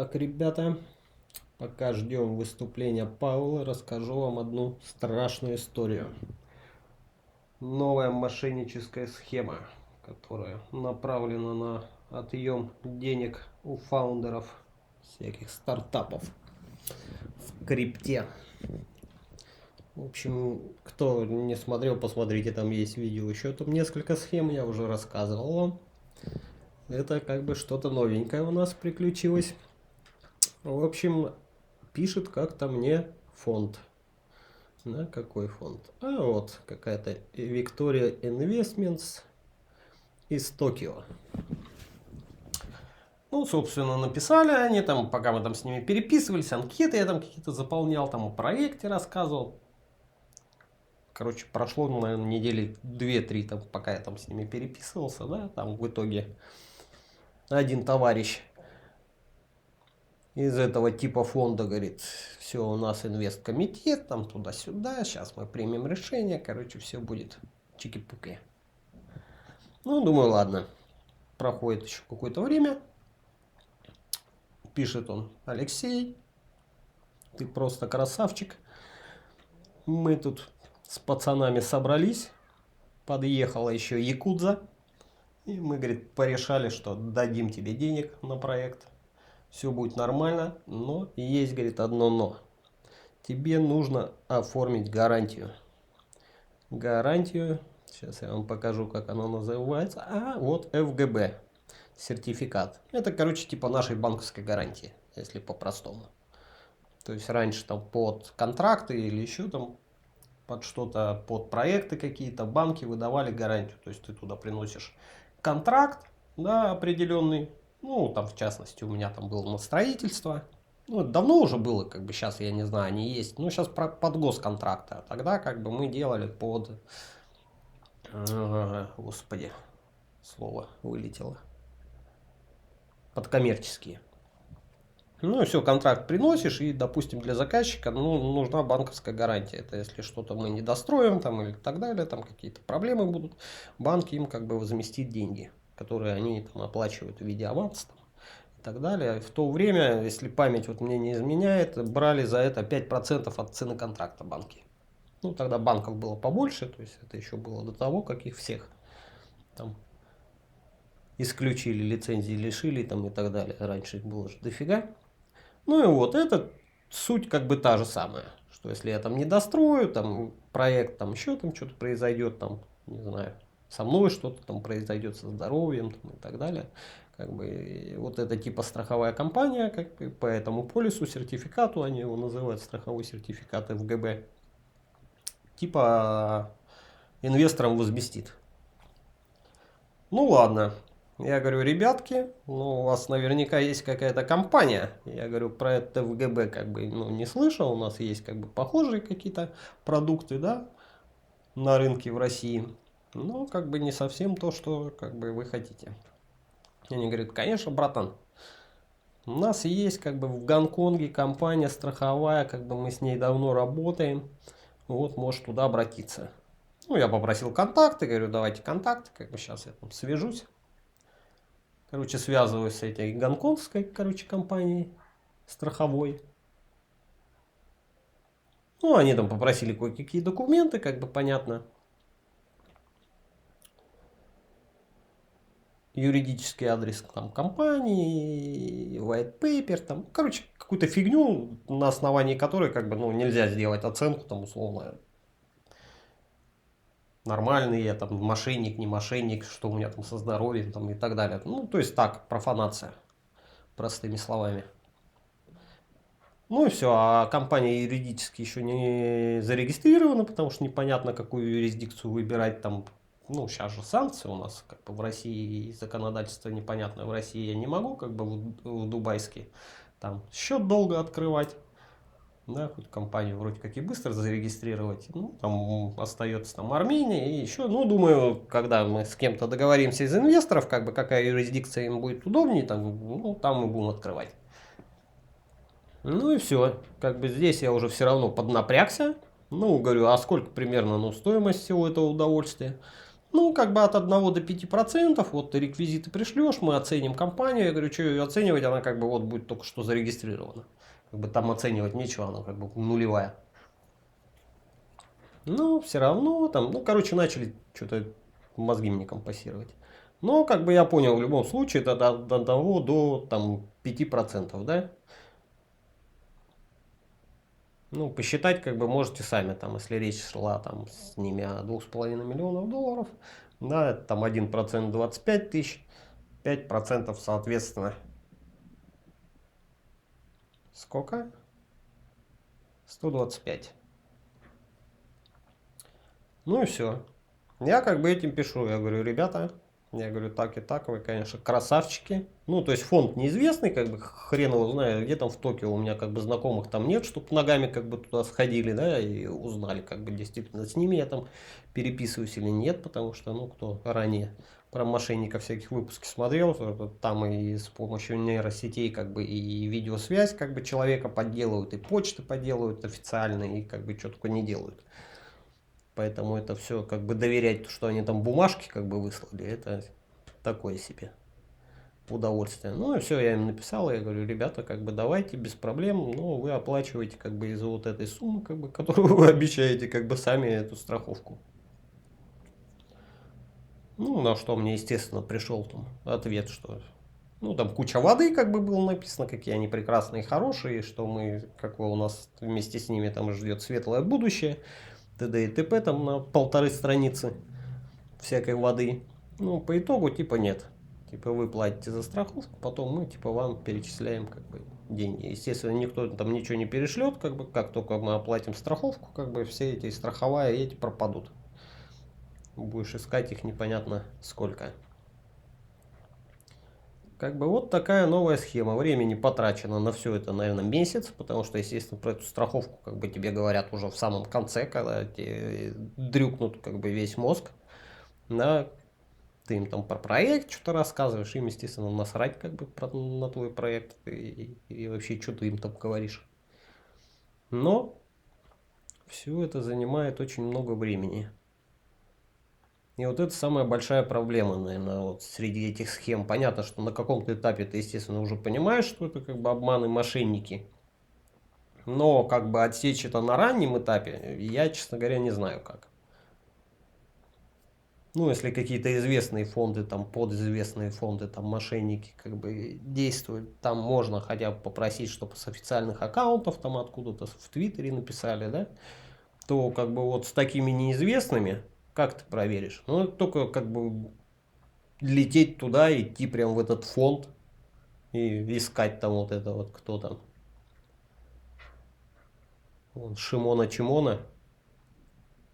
Так, ребята, пока ждем выступления Павла, расскажу вам одну страшную историю. Новая мошенническая схема, которая направлена на отъем денег у фаундеров всяких стартапов в крипте. В общем, кто не смотрел, посмотрите, там есть видео еще. Там несколько схем я уже рассказывал вам. Это как бы что-то новенькое у нас приключилось. В общем, пишет как-то мне фонд. Да, какой фонд? А вот какая-то Victoria Investments из Токио. Ну, собственно, написали они там, пока мы там с ними переписывались, анкеты я там какие-то заполнял, там о проекте рассказывал. Короче, прошло, наверное, недели 2-3, там, пока я там с ними переписывался, да, там в итоге один товарищ из этого типа фонда говорит: все, у нас инвесткомитет, там туда-сюда, сейчас мы примем решение, короче, все будет чики-пуки. Ну, думаю, ладно. Проходит еще какое-то время. Пишет он: Алексей, ты просто красавчик. Мы тут с пацанами собрались. Подъехала еще якудза. И мы, говорит, порешали, что дадим тебе денег на проект. Все будет нормально. Но есть, говорит, одно но. Тебе нужно оформить гарантию. Гарантию. Сейчас я вам покажу, как оно называется. А, вот ФГБ. Сертификат. Это, короче, типа нашей банковской гарантии, если по-простому. То есть раньше там под контракты или еще там под что-то, под проекты какие-то банки выдавали гарантию. То есть ты туда приносишь контракт, да, определенный. Ну, там в частности у меня там было на строительство. Ну, это давно уже было, как бы сейчас, я не знаю, они есть. Ну, сейчас под госконтракты. А тогда как бы мы делали под... Господи, слово вылетело. Под коммерческие. Ну и все, контракт приносишь, и, допустим, для заказчика нужна банковская гарантия. Это если что-то мы не достроим там, или так далее, там какие-то проблемы будут, банк им как бы возместит деньги, которые они там оплачивают в виде аванса там, и так далее. В то время, если память вот мне не изменяет, брали за это 5% от цены контракта банки. Ну, тогда банков было побольше, то есть это еще было до того, как их всех там исключили, лицензии лишили там и так далее. Раньше их было же дофига. Ну и вот, это суть как бы та же самая. Что если я там не дострою, там проект, там еще там что-то произойдет, там, не знаю, со мной что-то там произойдет, со здоровьем там, и так далее. Как бы вот это типа страховая компания, как бы по этому полису, сертификату, они его называют страховой сертификат ФГБ. Типа инвесторам возместит. Ну ладно. Я говорю: ребятки, ну у вас наверняка есть какая-то компания. Я говорю, про это ФГБ как бы не слышал. У нас есть как бы похожие какие-то продукты, да, на рынке в России. Но как бы не совсем то, что как бы вы хотите. Они говорят: конечно, братан. У нас есть как бы в Гонконге компания страховая, как бы мы с ней давно работаем. Вот, можешь туда обратиться. Ну, я попросил контакты, говорю, давайте контакты, как бы сейчас я там свяжусь. Короче, связываюсь с этой гонконгской, короче, компанией страховой. Ну, они там попросили кое-какие документы, как бы понятно. Юридический адрес там компании, white paper, там, короче, какую-то фигню, на основании которой, как бы, ну, нельзя сделать оценку, там, условно, нормальный я там мошенник, не мошенник, что у меня там со здоровьем, там, и так далее. Ну, то есть так, профанация, простыми словами. Ну и все, а компания юридически еще не зарегистрирована, потому что непонятно, какую юрисдикцию выбирать там. Ну, сейчас же санкции у нас, как бы в России законодательство непонятное. В России я не могу, как бы в дубайский там счет долго открывать. Да, хоть компанию вроде как и быстро зарегистрировать. Ну, там остается там Армения и еще. Ну, думаю, когда мы с кем-то договоримся из инвесторов, как бы какая юрисдикция им будет удобнее, там, ну, там мы будем открывать. Ну и все. Как бы здесь я уже все равно поднапрягся. Ну, говорю, а сколько примерно, ну, стоимость всего этого удовольствия? Ну, как бы от 1 до 5%, вот ты реквизиты пришлешь, мы оценим компанию. Я говорю, что ее оценивать, она как бы вот будет только что зарегистрирована. Как бы там оценивать нечего, она как бы нулевая. Но все равно там, ну, короче, начали что-то мозги мне компасировать. Но, как бы я понял, в любом случае, это до 1 до там, 5%, да? Ну, посчитать как бы можете сами, там, если речь шла там с ними о 2,5 миллионов долларов, да, это там 1% 25 тысяч, 5% соответственно. Сколько? 125. Ну и все. Я как бы этим пишу. Я говорю, ребята, я говорю, так и так, вы, конечно, красавчики. Ну, то есть фонд неизвестный, как бы хрен его знает, где там в Токио у меня как бы знакомых там нет, чтобы ногами как бы туда сходили, да, и узнали, как бы действительно с ними я там переписываюсь или нет, потому что, ну, кто ранее про мошенников всяких выпуски смотрел, там и с помощью нейросетей как бы и видеосвязь как бы человека подделывают, и почты подделывают официальные, и как бы что только не делают. Поэтому это все как бы доверять, что они там бумажки как бы выслали, это такое себе удовольствие. Ну и все, я им написал, я говорю, ребята, как бы давайте без проблем, но вы оплачиваете как бы из-за вот этой суммы, как бы, которую вы обещаете, как бы сами эту страховку. Ну, на что мне, естественно, пришел там ответ, что ну, там куча воды, как бы было написано, какие они прекрасные и хорошие, что мы, какое у нас вместе с ними там ждет светлое будущее, т.д. и т.п. там на 1,5 страницы всякой воды. Ну, по итогу, типа, нет. Типа, вы платите за страховку, потом мы, типа, вам перечисляем, как бы, деньги. Естественно, никто там ничего не перешлет, как бы, как только мы оплатим страховку, как бы, все эти страховая эти пропадут. Будешь искать их непонятно сколько. Как бы вот такая новая схема. Времени потрачено на все это, наверное, месяц, потому что, естественно, про эту страховку как бы тебе говорят уже в самом конце, когда тебе дрюкнут как бы весь мозг. Да, ты им там про проект что-то рассказываешь, им, естественно, насрать как бы на твой проект и вообще, что ты им там говоришь. Но все это занимает очень много времени. И вот это самая большая проблема, наверное, вот среди этих схем. Понятно, что на каком-то этапе ты, естественно, уже понимаешь, что это как бы обманы, мошенники. Но как бы отсечь это на раннем этапе, я, честно говоря, не знаю как. Ну, если какие-то известные фонды, там, подизвестные фонды, там, мошенники, как бы, действуют, там можно хотя бы попросить, чтобы с официальных аккаунтов, там, откуда-то в Твиттере написали, да, то, как бы, вот с такими неизвестными, как ты проверишь? Ну, только, как бы, лететь туда, идти прям в этот фонд и искать там вот это вот, кто там, вон, Шимона Чимона,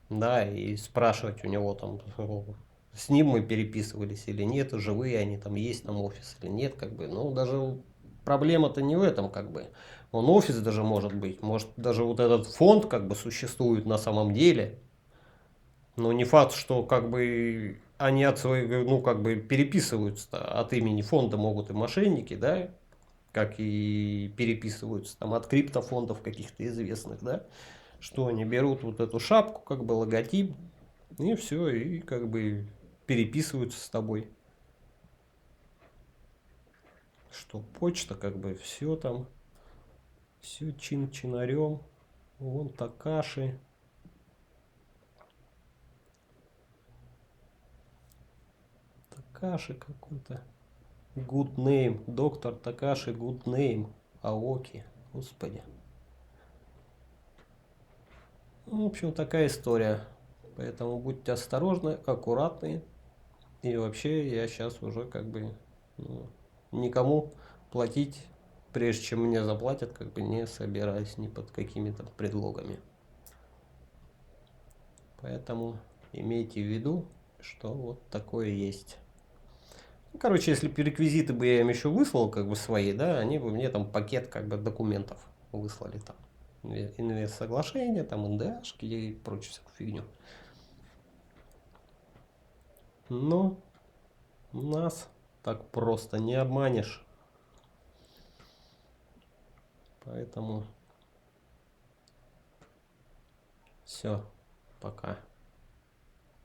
да, и спрашивать у него там, с ним мы переписывались или нет, живые они там есть, там офис или нет, как бы, ну, даже проблема-то не в этом, как бы, он офис даже может быть, может даже вот этот фонд как бы существует на самом деле, но не факт, что как бы они от своего, ну, как бы переписываются от имени фонда могут и мошенники, да, как и переписываются там от криптофондов каких-то известных, да, что они берут вот эту шапку, как бы логотип, и все, и как бы переписываются с тобой. Что почта, как бы все там, все чин-чинарем, вон Такаши. Такаши какой-то. Good name. Доктор Такаши good name. Аоки. Господи. Ну, в общем, такая история. Поэтому будьте осторожны, аккуратны. И вообще я сейчас уже как бы ну, никому платить, прежде чем мне заплатят, как бы не собираюсь ни под какими-то предлогами. Поэтому имейте в виду, что вот такое есть. Ну, короче, если бы реквизиты бы я им еще выслал, как бы свои, да, они бы мне там пакет как бы документов выслали там. Инвест-соглашения, там НДАшки и прочую всякую фигню. Но нас так просто не обманешь. Поэтому все, пока.